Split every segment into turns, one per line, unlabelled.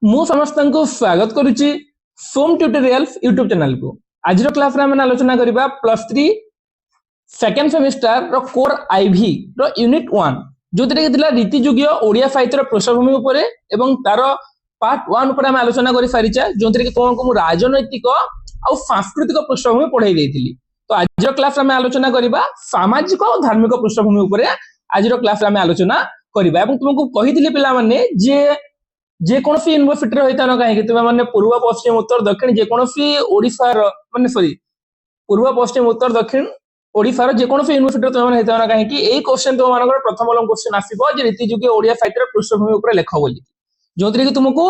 मु समस्त को स्वागत करुच्ची सोम ट्यूटोरियल्स यूट्यूब चैनल को। आज क्लास रे हम आलोचना करिबा +3 सेकंड सेमिस्टर रो कोर आईवी रो यूनिट 1 जोतरे के दिला रीतियुगीय ओडिया साहित्य रो पृष्ठभूमि ऊपर एवं तार पार्ट 1 ऊपर हम आलोचना करि सारिचा जोतरे के कोन को राजनैतिक और सांस्कृतिक पृष्ठभूमि पढाई देथिली। तो आज क्लास रे हम आलोचना करिबा सामाजिक और धार्मिक पृष्ठभूमि ऊपर आज क्लास रे हम आलोचना करिबा एवं तुमको कहिथिली पिला माने जे कौन सी यूनिवर्सिटी होता ना कहीं तुम मैंने पूर्व पश्चिम उत्तर दक्षिण जेकोसी ओडिशार माने सॉरी पूर्व पश्चिम उत्तर दक्षिण ओडिशार जेकोसी यूनिवर्सिटी तुम होता ना कहीं एई क्वेश्चन तुम मानकर प्रथम क्वेश्चन आसीबो जे रीतियुगीय ओडिया साहित्य पृष्ठभूमि ऊपर लेख बोली जोंतरे कि तुमको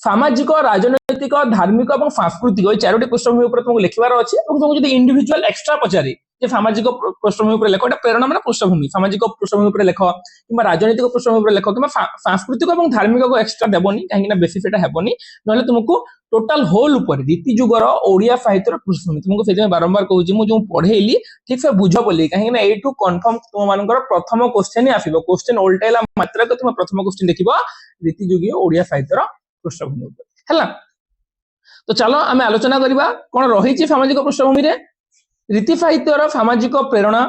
सामाजिक राजनैतिक धार्मिक और सांस्कृतिक ये चारोटी पृष्ठभूमि ऊपर तुमको लिखिबार अछि और तुमको जदी इंडिविजुअल एक्स्ट्रा पचारे जे सामाजिक पृष्ठभूमि ऊपर लेख एटा प्रेरणा माने पृष्ठभूमि सामाजिक पृष्ठभूमि ऊपर लेख कि राजनैतिक पृष्ठभूमि ऊपर लेख कि सांस्कृतिक और धार्मिक को एक्स्ट्रा देबनी काहे ना बेसी सेटा हेबनी नले तुमको टोटल होल ऊपर रीतियुगर ओडिया साहित्य पृष्ठभूमि तुमको सेजे बारंबार कहूची मु जो पढेइली ठीक से बुझ बोली काहे ना एटू कंफर्म तुम मानकर प्रथम क्वेश्चन ही आसीबो क्वेश्चन उल्टेला मात्र के तुम प्रथम क्वेश्चन देखिबो रीतियुगीय ओडिया साहित्य पृष्ठभूमि ऊपर हैला। तो चलो आम आलोचना करबा कोन रहिछि सामाजिक पृष्ठभूमि रे रीति साहित्यर सामाजिक प्रेरणा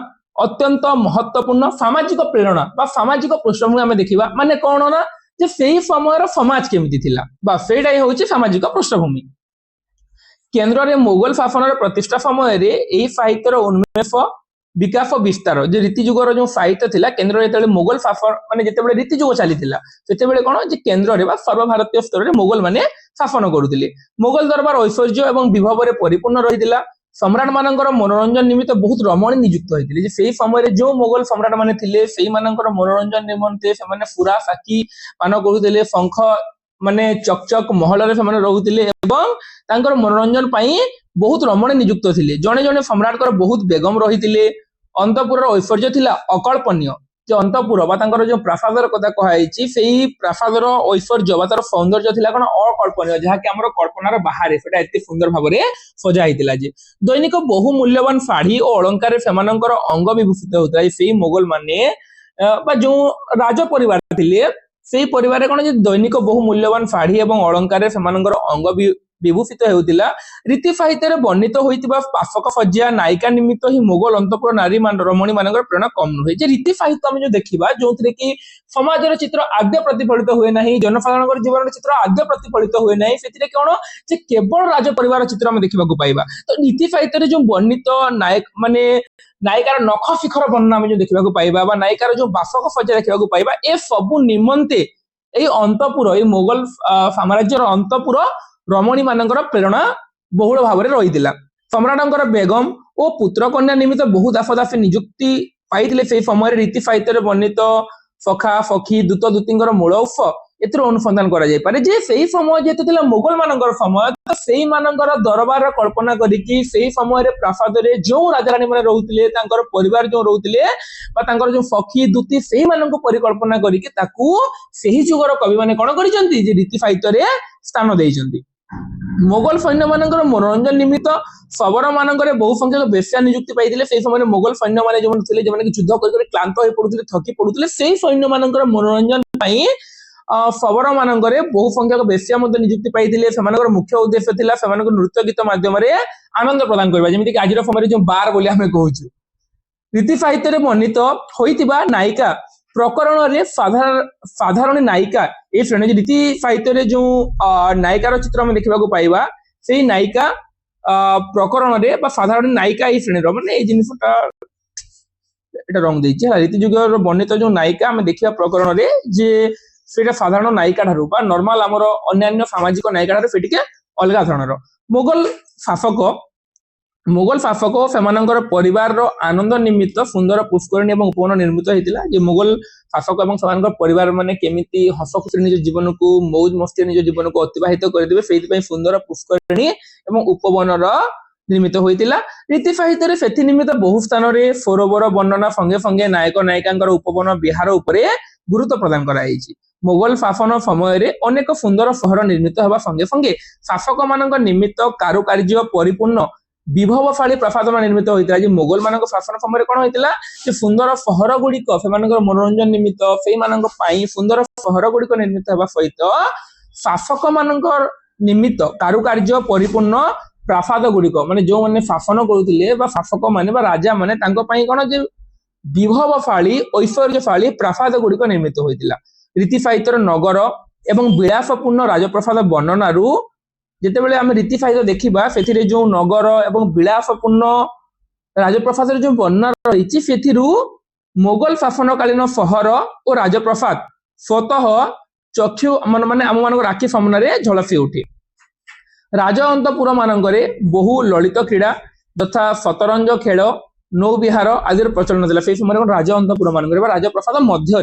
अत्यंत महत्वपूर्ण सामाजिक प्रेरणा बा सामाजिक पृष्ठभूमि आम देखिबा माने कोन ना जे सेही समयर समाज केमिति थिला बा सेटा ही होछि सामाजिक पृष्ठभूमि। केंद्र रे मोगल शासन रे प्रतिष्ठा समय रे एही साहित्यर उन्मेष विकास विस्तार जे रीतियुगर जो साहित्य थिला केंद्र रे तेले मोगल शासन माने जते बेले रीतियुग चली थिला सेते बेले कोन जे केंद्र रे बा सर्वभारतीय स्तर रे मोगल माने शासन करूथिले मोगल दरबार ऐश्वर्य एवं विभव रे परिपूर्ण रहिथिला सम्राट मानकर मनोरंजन निमित्त बहुत रमणी नियुक्त होइथिले जे सेही समय रे जो मोगल सम्राट माने थिले सेही मानकर मनोरंजन निमंते से माने पूरा साकी पान करूथिले शंख माने चकचक महल रे से माने रहुथिले एवं तांकर मनोरंजन पई बहुत रमणी नियुक्त थिले जणे जणे सम्राट कर बहुत बेगम रहिथिले अंतपुर ऐश्वर्य थिला अकल्पनीय जो अंतपुर बा तांकर जो प्रासादर कथा कहैछि सेही प्रासादर ऐश्वर्य बा तार सौंदर्य थिला कोन अकल्पनीय जहा कि हमर कल्पनार बाहर सेटा एते सुंदर भाबरे सजा हितिला जे दैनिक बहु मूल्यवान साड़ी और अलंकार सेमानकर अंग विभूषित होता सेही मोगल माने बा जो राज परिवार थिले सेही परिवार कोन जे दैनिक बहु मूल्यवान साड़ी एवं अलंकार सेमानकर अंग विभूषित हेउतिला रीति साहित्य रे वर्णित होइतिबा पाशक सज्जा नायिका निमित्त ही मोगल अंतपुर नारी मान रमणी मानकर प्रेरणा कम रहे जे रीति साहित्य हम जो देखिबा जोथरे कि समाजर चित्र आद्य प्रतिफलित हुए नाही जनसाधारणकर जीवन चित्र आद्य प्रतिफलित हुए नाही सेतिरे कोन जे केवल राज परिवार चित्र हम देखिबा को पाइबा। तो रीति साहित्य रे जो वर्णित नायक माने नायिकार नख शिखर वर्णना हम जो देखिबा को पाइबा बा नायिकार जो बासक सज्जा देखिबा को पाइबा ए सब निमंते ए अंतपुर ए मोगल साम्राज्यर अंतपुर रमणी मानकर प्रेरणा बहुल भाव रही सम्राटंकर बेगम और पुत्र कन्या निमित्त बहुत दासदासी नियुक्ति पाई से समय रीति साहित्य वर्णित सखा सखी दूत दूतींकर मूल उत्स एथर अनुसंधान करा जाय पारे जे सेही समय जेते थिला मोगल मानकर समय तो सेही मानकर दरबार कल्पना करिकि सेही समय रे प्रासाद रे जो राजा रानी माने रहउतिले तांकर परिवार जो रहउतिले बा तांकर जो सखी दूती सेही माननको परिकल्पना करिकि ताकू सेही जुगर कवि माने कोन करिसंती जे रीति साहित्य रे स्थान देइसंती। मोगल सैन्य मानकर मनोरंजन निमित्त सबर मानकर बहु संख्यक बेश्या नियुक्ति पाइथिले सेही समय मोगल सैन्य माने जो थिले जे माने कि युद्ध करि क्लांत होई पडुथिले थकी पडुथिले सेही सैन्य मानकर मनोरंजन पई सबर मानकर बहु संख्यक बेश्या मध्य नियुक्ति पाइथिले सेमानकर मुख्य उद्देश्य थिला सेमानकर नृत्य गीत माध्यम रे आनंद प्रदान करबा जेमिति कि आजिर समय जो बार बोली हमें कहूछु रीति साहित्य रे वर्णित होइतिबा नायिका प्रकरण रे साधारण नायिका ए श्रेणी रीति साहित्य रे जो नायिकार चित्र हम देखिबा को पाइबा सेही नायिका प्रकरण रे बा साधारण नायिका ए श्रेणी रो माने ए जिनिसटा एटा रंग देछि रीतियुगर वर्णित जो नायिका हम देखिबा प्रकरण रे जे सेटा साधारण नायिका ठारू बा नॉर्मल हमर अन्य सामाजिक नायिका ठारू सेटिके अलगा धरणर मोगल शासक सेमानकर परिवार रो आनंद निमित्त सुंदर पुष्करणी एवं उपवन निर्मित हेतिला जे मोगल शासक एवं सेमानकर परिवार माने केमिति हस खुशी निज जीवन को मौज मस्ती निज जीवन को अतिबाहित करदिबे सेहि पई सुंदर पुष्करणी एवं उपवन रो निर्मित होइतिला। रीति साहित्य रे सेति निमित्त बहु स्थान रे सरोवर वर्णना संगे संगे नायक नायिकांकर उपवन विहार उपरे गुरुत्व प्रदान कराइछि। मोगल शासन समय रे अनेक सुंदर शहर निर्मित होबा संगे संगे शासक मानक निमित्त कारुकार्य परिपूर्ण विभवशाली प्रासाद निर्मित होता है। मोगल मानक शासन समय कौन होता है सुंदर सहर गुड़िक से मनोरंजन निमित्त से सुंदर सहर गुड़िक निर्मित होगा सहित शासक मानकर निमित्त कारुकार्य परिपूर्ण प्रासाद गुड़िक माने जो माने शासन करुथिले बा शासक माने बा राजा माने तांको पई कोन जे विभवशाली ऐश्वर्यशाली प्रासाद गुड़िक निर्मित होइतिला। रीति साहित्यर नगर एवं विलासपूर्ण राजप्रसाद वर्णनारू जेतेबेले आमे रीति साहित्य देखिबा सेथिरे जो नगर एवं विलासपूर्ण राजप्रसाद जो वर्णना रहिछि सेथिरू मोगल शासनकालीन सहर और राजप्रसाद स्वतः चक्षु माने आम मान आखि सामने झलसी उठे। राज अंतपुर मानकरे बहु ललित क्रीड़ा तथा शतरंज खेल नौविहार आदि प्रचलन थिला। से समय राज अंतपुर मानकरे राजप्रसाद मध्य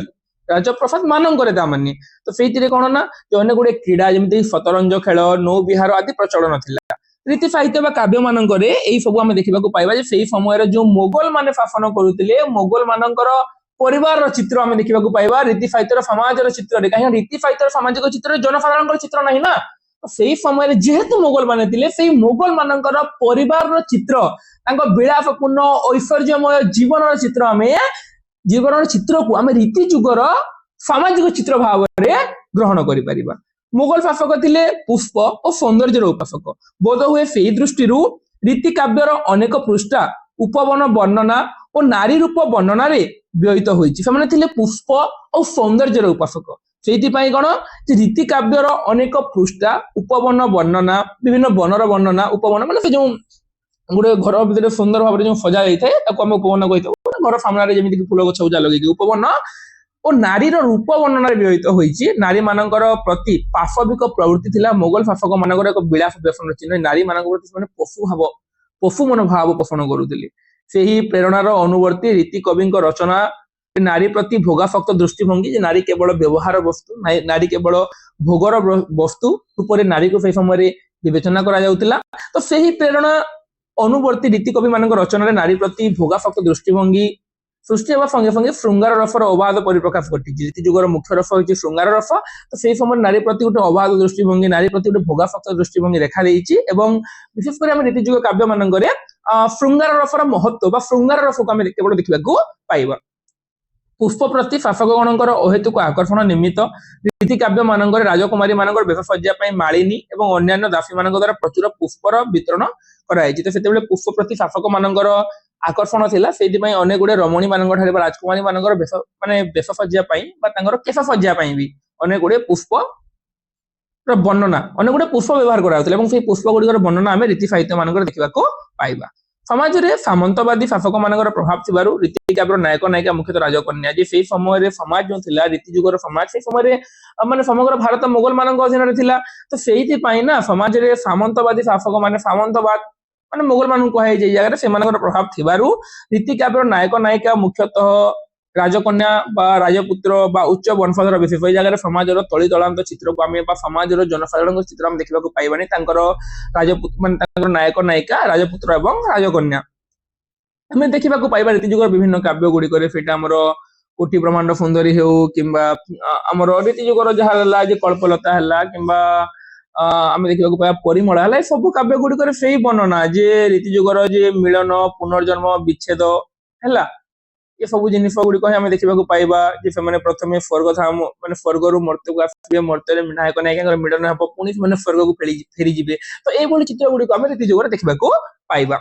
राजप्रसाद मानकरे तामाने तो सेइतिरे कोन ना जो अनेक गुडे क्रीड़ा जेमिति शतरंज खेल नौविहार आदि प्रचलन थिला। रीति साहित्य बा काव्य मानकरे एई सब आमे देखिबा को पाइबा जे सेई समय जो मोगल माने शासन करुतिले मोगल मानकर परिवार चित्र आमे देखिबा को पाइबा। रीति साहित्य समाज चित्र रे कहीं रीति साहित्य सामाजिक चित्र जनसाधारण चित्र नहीं ना सेई समय जेहेतु मोगल माने थिले सेई मोगल मानकर परिवार चित्र तांको विलासपूर्ण ऐश्वर्यमय जीवन चित्र आमे जीवन चित्र को आमे रीति जुगर सामाजिक चित्र भाव रे ग्रहण करि परिबा। मोगल शासक थिले पुष्प और सौंदर्य उपासक बोध हुए से दृष्टि रीति काव्यर अनेक पृष्ठा उपवन वर्णना और नारी रूप वर्णना रे व्ययित होइछि। से माने थिले पुष्प और सौंदर्य उपासक सेति पई कोन जे रीति काव्यर अनेक पृष्ठा उपवन वर्णना विभिन्न वनर वर्णना उपवन माने से जो गुडे घर भीतर सुंदर भाव जो सजा जाइଥାଏ ताको हम उपवन कहितो घर सामना रे जेमिति फूल गछ उजा लगेकी उपवन और नारी रूप वर्णना व्ययित होइछि। नारी मानकर प्रति पाशविक प्रवृत्ति थिला मोगल शासक मानकर एक विलास व्यसन चिन्ह नारी मानकर प्रति पशु मनोभाव पोषण करुथिले। सेही प्रेरणार अनुवर्ती रीति कवि रचना नारी प्रति भोगासक्त दृष्टिभंगी जे नारी केवल व्यवहार वस्तु नारी केवल भोगर वस्तु रूप नारी को से समय विवेचना करा जाउतिला। तो सेही प्रेरणा अनुवर्ती रीति कवि मानक रचना नारी प्रति भोगासक्त दृष्टिभंगी सृष्टि होगा संगे संगे श्रृंगार रसर अबाध परिप्रकाश घटी। रीति जुगर मुख्य रस होइछि श्रृंगार रस तो से समय नारी प्रति गोटे अबाध दृष्टिभंगी नारी प्रति गोटे भोगासक्त दृष्टिभंगी देखा देइछि एवं विशेष कर हम रीति जुग काव्य मानकरे श्रृंगार रसर महत्व बा श्रृंगार रस को हम केवल देखिबा को पाइबा। पुष्प प्रति शासकगणकर अहेतुक आकर्षण निमित्त रीति काव्य मानकरे राजकुमारी मानकर बेश सज्जा पई मालिनी एवं अन्यान्य दासी मानक द्वारा प्रचुर पुष्पर वितरण कराइछि। तो सेतेबेले पुष्प प्रति शासक मानकर आकर्षण थिला सेति पई अनेक गुडे रमणी मानक ठारे राजकुमारी मानकर बेश माने बेश सज्जा पई बा तांकर केश सज्जा पई भी अनेक गुडे पुष्प वर्णना अनेक गुडे पुष्प व्यवहार कराउथिले एवं से पुष्प गुडीकर वर्णना आमे रीति साहित्य मानकर देखिबा को पाइबा। समाज रे सामंतवादी शासक मानकर प्रभाव थिबारु रीति काव्यर नायक नायिका मुख्यतः राजकन्या जे से समय रे समाज जो थिला रीति जुगर समाज से समय रे माने समग्र भारत मोगल मानक अधीन रे थिला। तो सेहिति पई ना समाज रे सामंतवादी शासक माने सामंतवाद माने मोगल मान कहे जे जगह से मानकर प्रभाव थिबारु रीति काव्यर नायक नायिका मुख्यतः राजकन्या बा राजपुत्र बा उच्च वंशधर विशेष ए जगह समाज रो तळी तळांत चित्र को आमे बा समाज रो जनसाधारण चित्र हम देखिबा को पाइबानी तांकर राजपुत्र माने तांकर नायक नायिका राजपुत्र एवं राजकन्या हमें देखिबा को पाइबा रीति जुगर विभिन्न काव्य गुडी करे सेटा हमरो कोटि ब्रह्मांड सुंदरी हेउ किंबा हमरो रीति जुगर जहा हला जे कल्पलता हला किंबा आमे देखिबा को पाया परिमळ हला सब काव्य गुडी करे सेही वर्णना जे रीति जुगर जे मिलन पुनर्जन्म विच्छेद हला ये सब जिनिस गुडी को हमें देखिबा को पाइबा जे से माने प्रथमे स्वर्ग था माने स्वर्ग रु मर्त्य को आसीबे मर्त्य रे नायक नायिका मिलन हबो पुनी माने स्वर्ग को फेरी जिबे। तो ए बोली चित्र गुडी को हमें रीति जुगर देखिबा को पाइबा।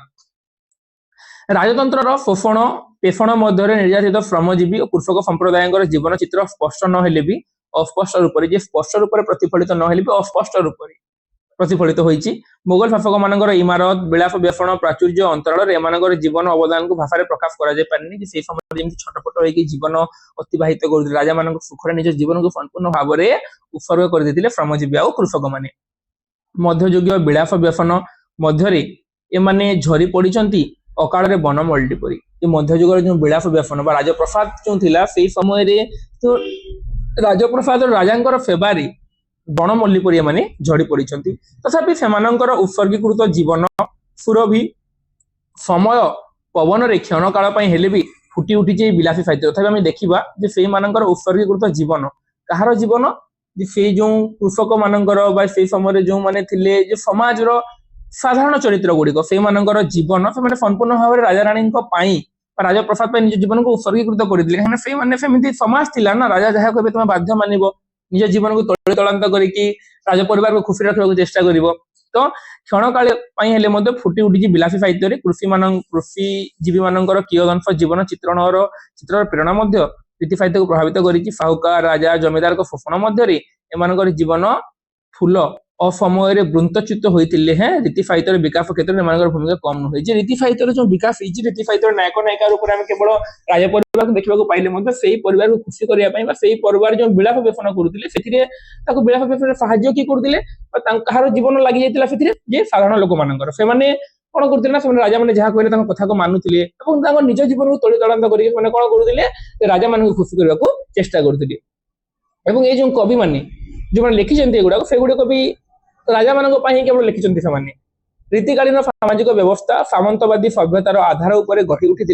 राजतंत्र शोषण पेषण मध्य निर्यातित श्रमजीवी और कृषक संप्रदाय जीवन चित्र स्पष्ट न हेले भी अस्पष्ट रूप से स्पष्ट रूप से प्रतिफलित न हेले भी अस्पष्ट रूप से प्रतिफलित होइछि। मोगल शासक मानकर इमारत विलास व्यसन प्राचुर्य अंतराल एमानकर जीवन अवदान को भाषा प्रकाश करा जाय पारनी से समय जेमि छटपट होइकि जीवन अतिबाहित करथि राजा मानक सुखरे निज जीवन को संपूर्ण भाव रे उत्सर्ग कर देथिले श्रमजीवी और कृषक माने। मध्ययुगीय विलास व्यसन मध्य रे एमाने झरी पडिचंती अकाल रे वन मल्टी परी ये मध्ययुगर जो विलास व्यसन बा राजप्रसाद जो थिला सेही समय रे तो राजप्रसाद राजांकर फेबारी बण मल्ली परी माने झड़ी पड़िचंती। तथापि सेमानंकर उत्सर्गीकृत जीवन सुरभि समय पवन रे क्षण काल पई हेले भी फुटी उठी जे विलासी साहित्य तथापि हम देखिबा जे सेही मानंकर उत्सर्गीकृत जीवन कहार जीवन जे से जो कृषक मानंकर बा सेही समय रे जो माने थिले जे समाज रो साधारण चरित्र गुड़िक से मानकर जीवन से संपूर्ण भाव में राजा राणी राजप्रसाद निज जीवन को उत्सर्गीकृत कर समाज थिला ना राजा जहा कहे तुम बाध्य मानिबो निज जीवन को तोड़ांत करिकी राज परिवार को खुशी रखा चेष्टा करिवो तो क्षण काले पई हेले मध्य फुटी उठी विलासी साहित्य रे कृषिजीवी मानकर कियदंश जीवन चित्र प्रेरणा मध्य रीति साहित्य को प्रभावित करिकी साहुकार राजा जमीदार को शोषण मध्य रे एमानकर जीवन फूल असमय वृंतच्युत होते हैं रीति साहित्य विकास क्षेत्र में एमानकर भूमिका कम नुहे जे रीति साहित्य जो विकास होती रीति साहित्य नायक नायिका रूप में केवल राज परिवार को देखा पाइले से परिवार को खुशी करने से परिवार जो विलाप व्यसन करते विलाप व्यसन साहाय्य किए करते कहार जीवन लगी जाता जे साधारण लोक मानकर से कौन करते ना राजा मैंने जहाँ कहले कथा को मानुले निज जीवन को तोड़ी तड़ांत कर कौन करते राजा मान खुशी करने को चेष्टा करते ये जो कवि मैंने जो लिखिं एगुड़ा से गुड़िक भी राजा मान केवल लिखिं से रीतिकालीन सामाजिक व्यवस्था सामंतवादी सभ्यतार आधार उपर गढ़ी उठी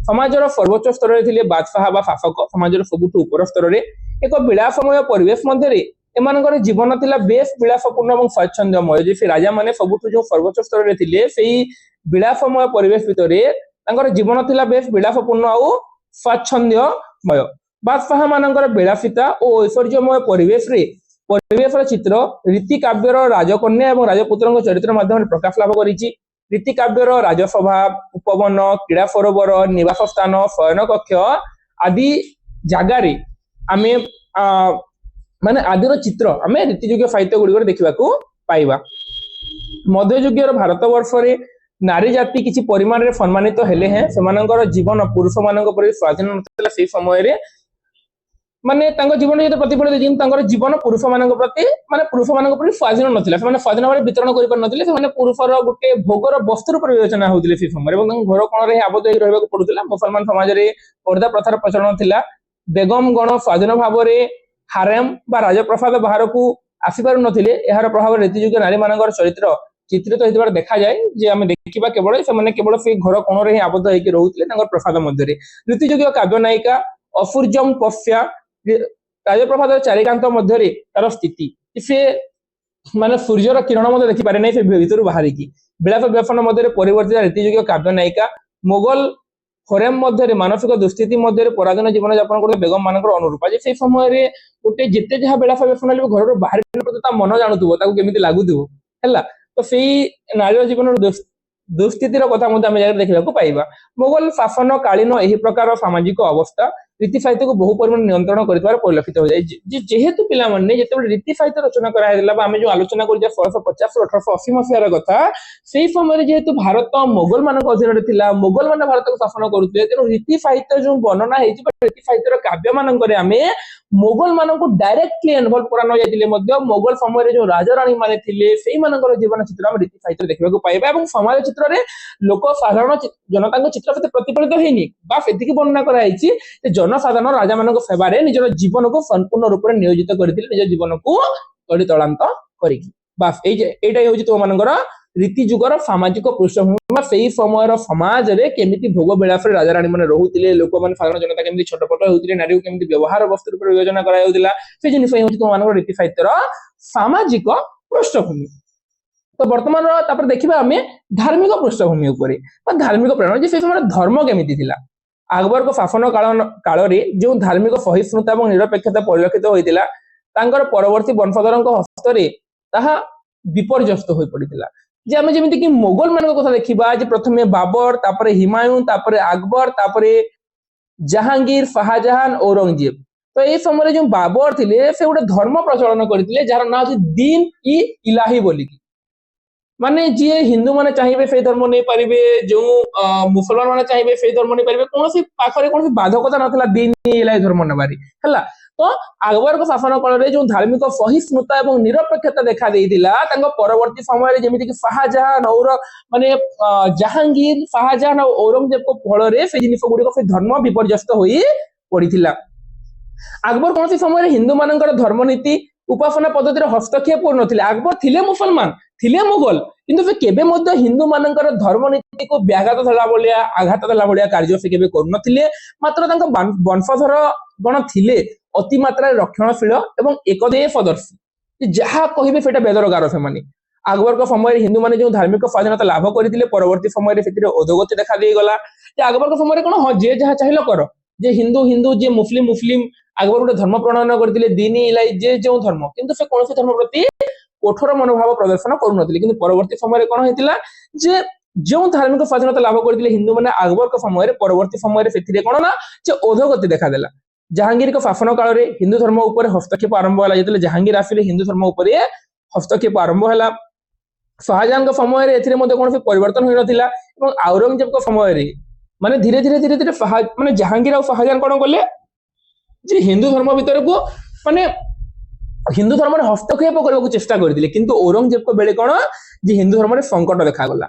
समाजर सर्वोच्च स्तर में बादशाह बा शासक समाजर सबुठ उपर स्तर में एक विलासमय परिवेश मध्य एमानकर जीवन थिला बेस विलासपूर्ण और स्वच्छंदमय जे राजा माने सबुठ जो सर्वोच्च स्तर में थिले सेही विलासमय परिवेश भितर जीवन थिला बेस विलासपूर्ण और स्वच्छंदमय बादशाह मानकर विलासिता और ऐश्वर्यमय परिवेश चित्र रीति काव्यर राजकन्या और राजपुत्र चरित्र माध्यम प्रकाश लाभ करिछि रीति काव्यर राजसभा उपवन क्रीड़ा सरोवर निवास स्थान शयन कक्ष आदि जगार आमे माने आदिर चित्र आमे रीतियोग्य साहित्य गुड़िक देखा पाइबा मध्ययुगीय भारतवर्ष रे नारी जाति किसी परिमाण रे सम्मानित हेले हैं सेमानकर जीवन पुरुष मानक पर स्वाधीन नथिला से समय रे माने तांको जीवन जे प्रतिफलित जिन तांकर जीवन पुरुष मानक प्रति माने पुरुष मानक प्रति स्वाधीन नथिला से स्वाधीन भाव वितरण करि पर नथिले से पुरुषर गोटे भोगर वस्तु रूप विवेचना होतिले से समय एवं घर कोण रे आबद्ध होई रहबा पडुतिला मुसलमान समाज रे पर्दा प्रथार प्रचलन थिला बेगम गण स्वाधीन भाव रे हारेम बा राजप्रसाद बाहर को आसी पारु नथिले एहार प्रभाव रीतियुग नारी मानकर चरित्र चित्रित होइतबार देखा जाए जे आमे देखिबा केवल से घर कोण रे आबद्ध होई रहुतिले तांकर प्रसाद मध्य रे रीतियुग काव्य नायिका अफुर्जम पफ्या राजप्रभात चारिकांत मध्य तार स्थिति से माने सूर्यर किरण मध्य देखि पारे नै से भीतर बाहर की विलास व्यसन मध्य परिवर्तित रीतियुग काव्य नायिका मोगल होरेम मध्य मानसिक दुस्थिति मध्य पराधीन जीवन यापन करते बेगम मानकर अनुरूप जे से समय गोटे जिते जहाँ विलास व्यसन घर बाहर मन जानूब केमी लगुव है तो से नारी जीवन दुस्थितिर कथा देखा पाइबा मोगल शासन कालीन यही प्रकार सामाजिक अवस्था रीति साहित्य को बहु परिमाण नियंत्रण कर परिलक्षित हो जाए जेहेतु पिलाने जो रीति साहित्य रचना कराइला आम जो आलोचना कर 1650 1880 मसीहार कथा से समय जेहेतु भारत मोगल मान अधीन था मोगल मान भारत को शासन करुले तेणु रीति साहित्य जो वर्णना रीति साहित्य काव्य मान मोगल मान डायरेक्टली इनवल्व करा न मोगल समय जो राजा राणी माने थिले सेही मानकर जीवन चित्र रीति साहित्य देखा पाइबा और समाज चित्र में लोक साधारण जनता चित्र से प्रतिफलित होनी बास एतिकी वर्णना कराई जनसाधारण राजा मान सेवा निजर जीवन को संपूर्ण रूप से नियोजित करते निज जीवन को तड़ी तड़ांत कर बास एटा हूँ तुम मानकर रीति जुगर सामाजिक पृष्ठभूमि से समय समाज रे केमिति भोग विलास राजा राणी मैंने रोते लोक मैंने साधारण जनता केमिति छटपट होते नारी को केमिति व्यवहार वस्तु रूप विवेचना कराउतिला से जिनिस हूँ तुम मानकर रीति साहित्यर सामाजिक पृष्ठभूमि तो बर्तमान देखा आम धार्मिक पृष्ठभूमि धार्मिक प्रेरणा से समय धर्म केमिति थिला अकबर को शासन काल जो धार्मिक सहिष्णुता और निरपेक्षता परिलक्षित होता परवर्ती वंशधर हस्तरे ताहा विपर्यस्त हो पड़ा जे आम जमी कि मोगल मान कथा देखा प्रथम बाबर तापर हिमायू तापर अकबर तापर जहांगीर शाहजहां औरंगजेब तो ये समय जो बाबर थे से गोटे धर्म प्रचलन करते जार ना दीन ई इलाही बोलिकी माने जी हिंदू माने चाहिए से धर्म नहीं पारे जो मुसलमान माने चाहिए से धर्म नहीं पारे कौन पाखे कौन बाधकता नाला दीन इलाही धर्म नेबारी है तो अकबर को शासन काल में जो धार्मिक सहिष्णुता और निरपेक्षता देखा देइतिला परवर्ती समय जमी कि शाहजहां और माने जहांगीर शाहजहां और औरंगजेब को फल से जिन गुड़िक से धर्म विपर्यस्त हो पड़ा अकबर कौन समय हिंदू मान धर्मनीति उपासना पद्धति हस्तक्षेप कर नथिले अकबर थिले मुसलमान थिले मुगल किंतु से केबे मध्य हिंदू मानकर धर्मनीति को व्याघात देला भलिया आघात देला भलिया कार्य से केबे कर नथिले मात्र तांका वंशधर गण थिले अति मात्रा रक्षणशील एवं एकदेशदर्शी जहाँ कहे से बेदरगार से अकबर का समय हिंदू माने जो धार्मिक स्वाधीनता लाभ करते परवर्ती समय अधोगति देखा गला अकबर का समय कौन हाँ जे जहाँ चाहिए कर जे हिंदू हिंदू जे मुस्लिम मुस्लिम আকবর गोटे धर्म प्रणयन करते दीनी इलाई जे जो धर्म किंतु से कौन धर्म प्रति कठोर मनोभाव प्रदर्शन करूनथिले किंतु परवर्ती समय कौन होइतिला जे जो धार्मिक स्वाधीनता लाभ करते हिंदू मैंने আকবर समय परवर्ती समय से कौन ना जे अधोगति देखा देला जहांगीर को शासन काल में हिंदू धर्म उपर हस्तक्षेप आरंभ होला जेतले जहांगीर आसिले हिंदू धर्म उपर हस्तक्षेप आरंभ होला शाहजहां के समय एथिरे मध्ये कोनोसी परिवर्तन होई नथिला एवं औरंगजेब के समय रे माने धीरे धीरे माने जहांगीर और शाहजहां कोन करले जे हिंदू धर्म भीतर को माने हिंदू धर्म रे हस्तक्षेप करबा को चेष्टा करथिले किंतु औरंगजेब को बेले कोन जे हिंदू धर्म रे संकट देखा गला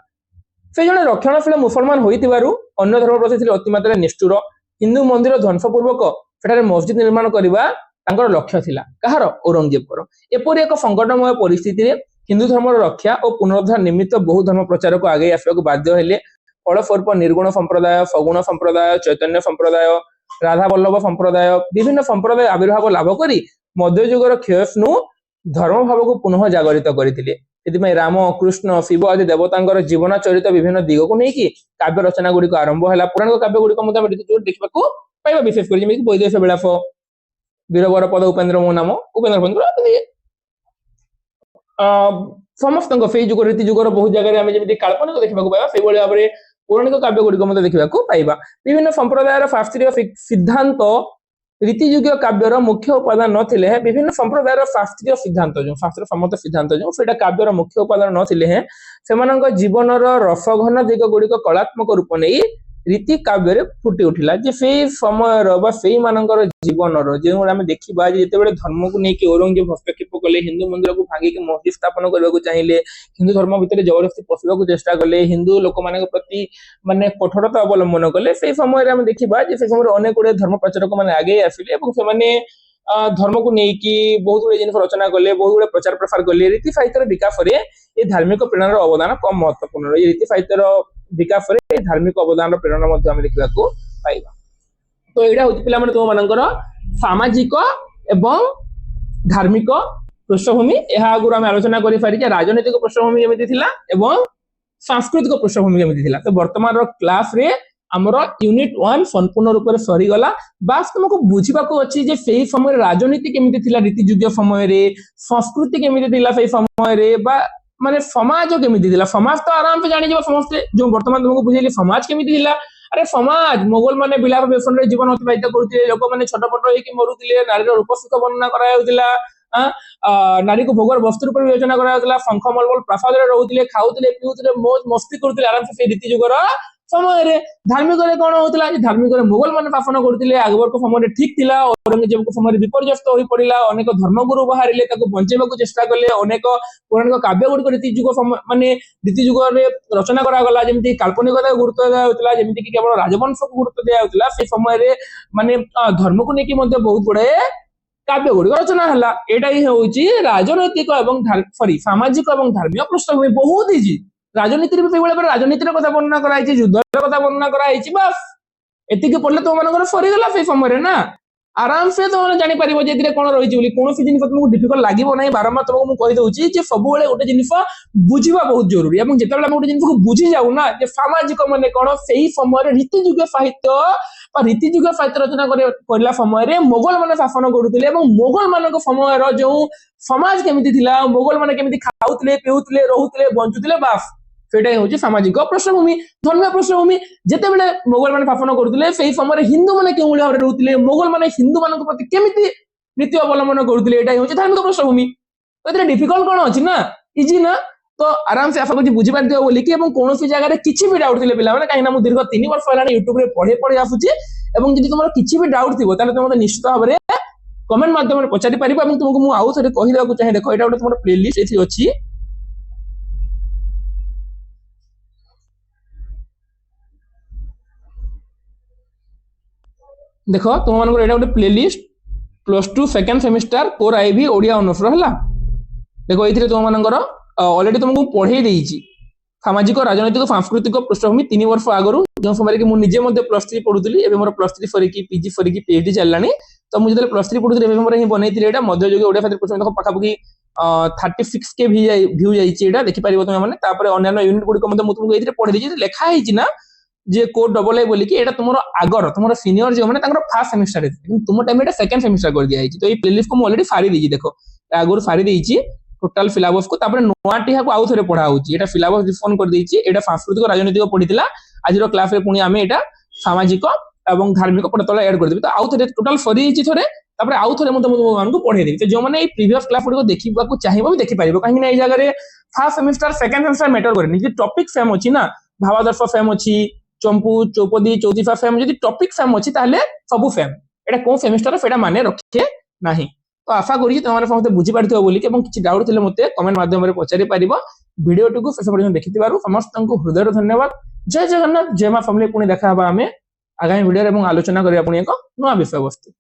से जने रक्षणशील मुसलमान होइतिबारु अन्य धर्म प्रति थिले अति मात्रा निष्ठुर हिंदू मंदिर ध्वंसपूर्वक सेठारे मस्जिद निर्माण करबा तांकर लक्ष्य थिला कहार औरंगजेब को एपरि एक संकटमय परिस्थिति रे हिंदू धर्म रक्षा और पुनरुद्धार निमित्त बहु धर्म प्रचार को आगे आसवाक बाध्य हेले फलस्वरूप निर्गुण संप्रदाय सगुण संप्रदाय चैतन्य संप्रदाय राधा वल्लभ संप्रदाय विभिन्न संप्रदाय आविर्भाव लाभ करी मध्ययुगर क्षयस्नु धर्म भाव को पुनः जागरित करथिले सेतिमै राम कृष्ण शिव आदि देवतांकर जीवन चरित विभिन्न दिग को नेकी काव्य रचना गुडी को आरंभ होला पुराण काव्य गुडी को मते हम देखिबा को पाइबा विशेष करी जेमि वैदेश विलाप वीरवर पद उपेंद्र मो नाम उपेंद्र पद समस्त जुग रीति जुगर बहुत जगह आम जमी काल्पनिक देखा पाइबा से भाव में पौराणिक काव्य गुड़िक देखा पाइबा विभिन्न संप्रदायर शास्त्रीय सिद्धांत रीतिजुग काव्यर मुख्य उपादान नथिले विभिन्न संप्रदायर शास्त्रीय सिद्धांत जो शास्त्र सम्मत सिद्धांत जो सेटा काव्यर मुख्य उपादान नथिले सेमानक जीवनर रसघन दिग गुड़िक कलात्मक रूप नहीं रीति काव्य फुटी उठिला जे से समय बा से मानकर जीवनर जो आम देखा जिते धर्म को लेकिन औरंगजेब हस्तक्षेप कले हिंदू मंदिर को भांगिक मस्जिद स्थापन करने को चाहिए हिंदू धर्म भितर जबरदस्ती पशुवाक चेष्टा कले हिंदू लोक मान प्रति माने कठोरता अवलंबन कले से समय आम देखा से समय अनेक गुड़े धर्म प्रचारक मैंने आगे आसिले धर्म को लेकिन बहुत गुड़े जिन रचना कले बहुत गुड़े प्रचार प्रसार कले रीति साहित्य विकास में धार्मिक प्रेरणार अवदान कम महत्वपूर्ण रीति साहित्य विकास धार्मिक अवदान प्रेरणा देखा पाइबा तो यहाँ हूँ पिला तुम मानकर सामाजिक एवं धार्मिक पृष्ठभूमि यह आगुरी आम आलोचना कर राजनैतिक पृष्ठभूमि जमी एवं सांस्कृतिक पृष्ठभूमि जमी तो वर्तमान क्लास रे आमर यूनिट 1 संपूर्ण रूप से सरीगला बास तुमको बुझा अच्छी जे से समय राजनीति केमिति थिला रीतिजुग समय रे संस्कृति केमिति थिला से समय रे बा माने समाज केमिति थिला समाज तो आराम से जानि जेबा समस्त जो वर्तमान तुमको बुझेली समाज केमिति थिला अरे समाज मोगल माने विलाप व्यसन रे जीवन अतिबाहित करथिले लोक माने छटपट होइकि मरुथिले नारीर रूप सुख वर्णना करायाउथिला नारी को भोगर वस्तु रूप विवेचना करायाउथिला शंख मलमल प्रासाद रे रहुथिले खाउथिले पिउथिले मौज मस्ती करथिले आराम से रीति जुगर समय रे धार्मिक रे कोन होतला धार्मिक रे मुगल माने शासन करथिले अकबर को समय ठीक थिला औरंगजेब को समय विपर्यस्त होई पड़िला अनेक धर्मगुरु बाहरिले ताको बंचेबा को चेष्टा करले अनेक पौराणिक काव्य गुडी रीति जुग माने रीति जुग रे रचना करा गला जेमिति काल्पनिकता गुरुत्व दिया होतला जेमिति कि केवल राजवंश को गुरुत्व दिया होतला से समय रे माने धर्म को नेकी मध्ये बहुत गुडे काव्य गुडी रचना हला एटा ही होउची राजनैतिक एवं सामाजिक एवं धार्मिक पृष्ठभूमि बहुत इजी राजनीति राजनीति कथा वर्णना कराई युद्ध कथा वर्णना कराई बस एति पढ़ले तुम मान सरीगला से समय ना आराम से तुम जापर जे कौन रही कौन जिन तुमको डिफिकल्ट लगे ना बारंबार तुमको मुझे सब गोटे जिन बुझा बहुत जरूरी और जिते गोटे जिन बुझी जाऊ ना सामाजिक मान कौन से समय रीतिजुग साहित्य रीतिजुग साहित्य रचना करला समय मोगल मान शासन करुले मोगल मान समय जो समाज केमिति मोगल मान केमिति खाउले पीउले रोहुले बंचुले बास सेटा हूँ सामाजिक पृष्ठभूमि धर्मीय पृष्ठभूमि जिते बड़े मोगल मान शासन करुले से समय हिंदू मैंने क्यों भाव में रोते मोगल मान हिंदू मान प्रति केमिति नीति अवलंबन करुले यहाँ हूँ धार्मिक पृष्ठभूमि तो डिफिकल्ट कौन अच्छी ना इजी ना तो आराम से आशा कर बुझीपार दियो बोली कि कौन जगह किसी भी डाउट थे पे कहीं दीर्घ 3 वर्ष है यूट्यूब पढ़े पढ़े आसूची तुम किसी भी डाउट थी तुम निश्चित भाव में कमेंट माध्यम पचारि पार तुमको मुझे आउ थे कहीदेक चाहिए देख यहाँ गोटे तुम प्लेलिस्ट ये अच्छी देख तुम मान गोटे playlist +2 second semester core IV Odia honours है देखो ये तुम मानकर ऑलरेडी तुमको पढ़े देइछि सामाजिक राजनैतिक सांस्कृतिक पृष्ठभूमि 3 वर्ष आगु जो समय कि मुझे +3 पढ़ुली एवं मोर +3 सरिकी पीजी सरिकी पीएचडी चललानी तो मुझे +3 पढ़ुली एवं मोर ही बनैथिले एटा मध्ययुग ओडिया साहित्य पुस्तक देखो पाखापाखि 36 के व्यू जाइछि एटा देखि पारिबो तुम माने तापर अन्य यूनिट गुडी को मु तुमको एथिरे पढ़े देछि लेखा हिछि ना जे कोर डबल आई बोली कि एटा तुमरो आगर तुमरो सीनियर जो माने तांकर फर्स्ट सेमेस्टर रे किंतु तुम टाइम एटा सेकंड सेमेस्टर कर दिया तो ये प्लेलिस्ट को मैं ऑलरेडी फाड़ी देजी देखो आगुर फाड़ी देजी टोटल सिलेबस को तापर नोआटी हाको आउ थरे पढा होची एटा सिलेबस डिफाइन कर देजी एटा सांस्कृतिक राजनीतिक पढितिला आजिरो क्लास रे पुनी आमे एटा सामाजिक एवं धार्मिक पढा तला ऐड कर देबी तो आउ थरे टोटल सरी हिची थरे तापर आउ थरे मते मान को पढे देबी तो जो माने ए प्रीवियस क्लास को देखिबा को चाहिबो भी देखि पारिबो काहे नै जगह रे first semester second semester matter करनी कि टॉपिक सेम अछि ना भावादर्श सेम अछि चंपू चौपदी चौतीफा फेम जदि टॉपिक फेम अछि ताहले सब फेम एटा कोन सेमेस्टर फेटा माने रखे नाही तो आशा करी तुम्हारे समस्त बुझी पारथिबो बोली के किछि डाउट थिले मते कमेंट माध्यम रे पचारि पारिबो वीडियो टुकु शेष पर्यंत देखिथिबारु समस्त को हृदय धन्यवाद जय जगन्नाथ जय मां फैमिली पुणी देखा हबा हमें आगामी वीडियो रे आलोचना करिया पुणी एक नया विषय वस्तु।